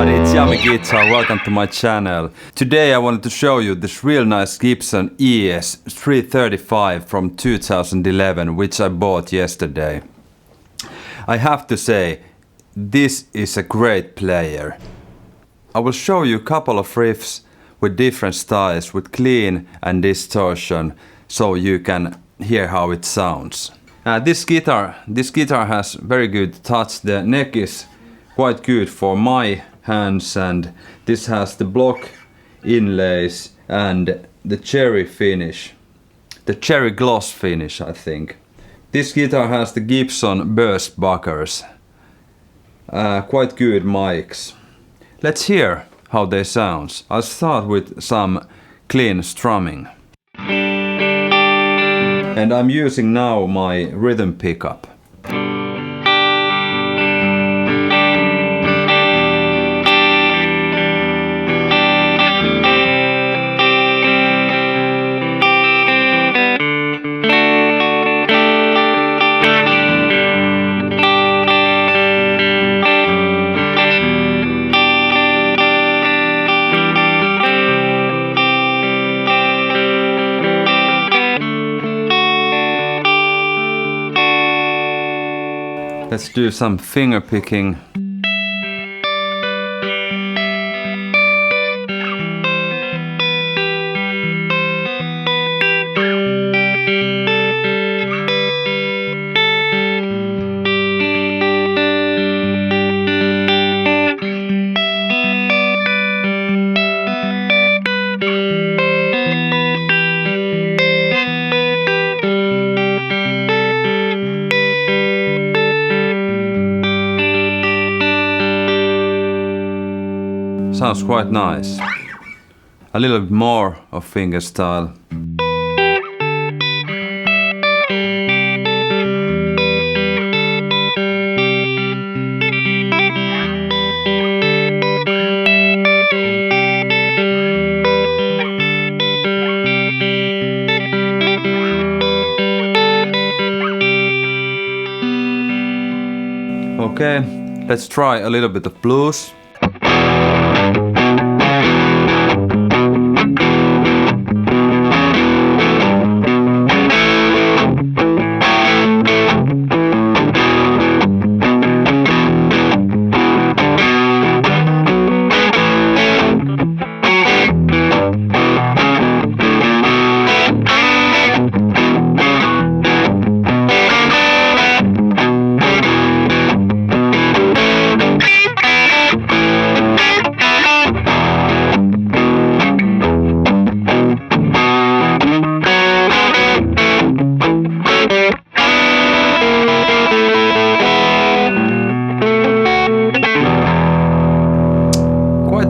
It's Jami Guitar, welcome to my channel. Today I wanted to show you this real nice Gibson ES-335 from 2011, which I bought yesterday. I have to say, this is a great player. I will show you a couple of riffs with different styles, with clean and distortion, so you can hear how it sounds. This guitar has very good touch. The neck is quite good for my hands, and this has the block inlays and the cherry finish, the cherry gloss finish, I think. This guitar has the Gibson burst buckers, quite good mics. Let's hear how they sound. I'll start with some clean strumming, and I'm using now my rhythm pickup. Let's do some finger picking. Sounds quite nice. A little bit more of fingerstyle. Okay, let's try a little bit of blues.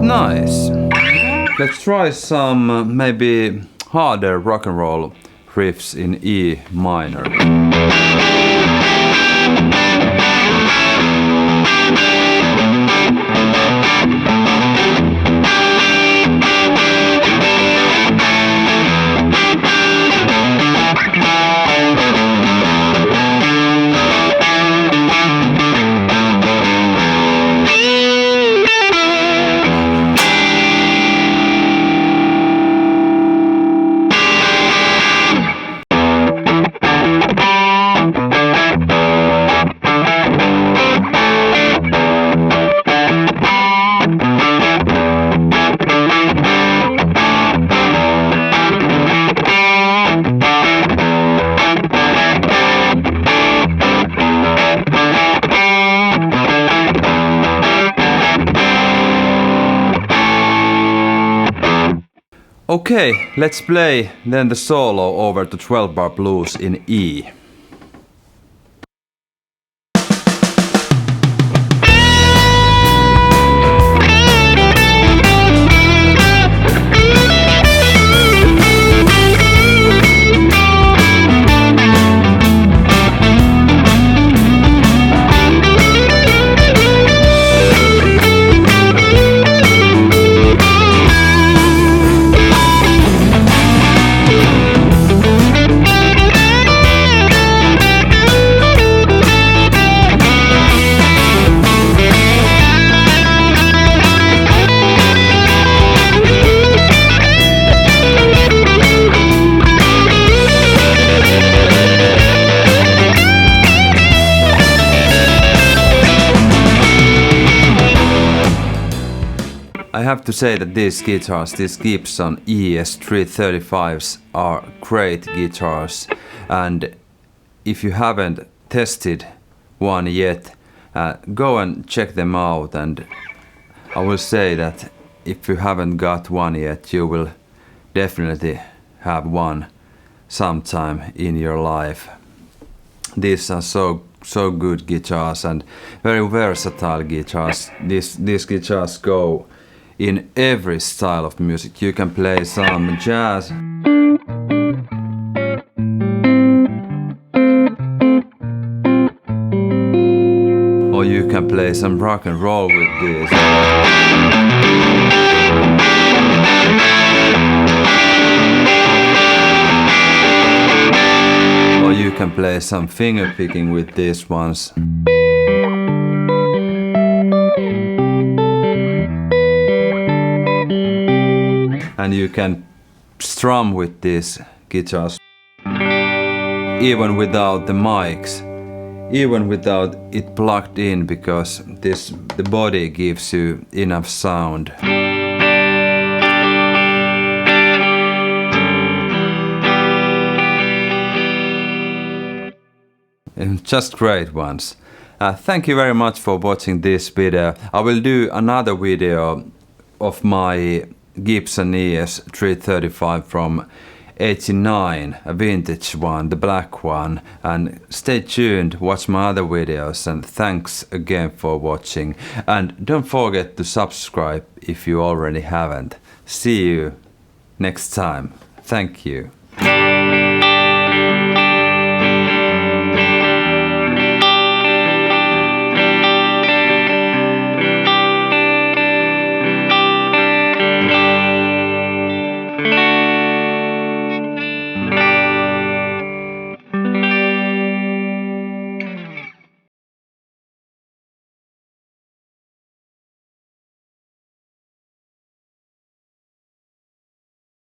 Nice. Let's try some maybe harder rock and roll riffs in E minor. Okay, let's play then the solo over to 12-bar blues in E. I have to say that these guitars, these Gibson ES-335s are great guitars, and if you haven't tested one yet, go and check them out. And I will say that if you haven't got one yet, you will definitely have one sometime in your life. These are so good guitars and very versatile guitars. These guitars go in every style of music. You can play some jazz, or you can play some rock and roll with this. Or you can play some finger picking with these ones. And you can strum with these guitars even without the mics, even without it plugged in, because the body gives you enough sound. And just great ones. Thank you very much for watching this video. I will do another video of my Gibson ES-335 from 89, a vintage one, the black one. And stay tuned, watch my other videos, and thanks again for watching. And don't forget to subscribe if you already haven't. See you next time. Thank you.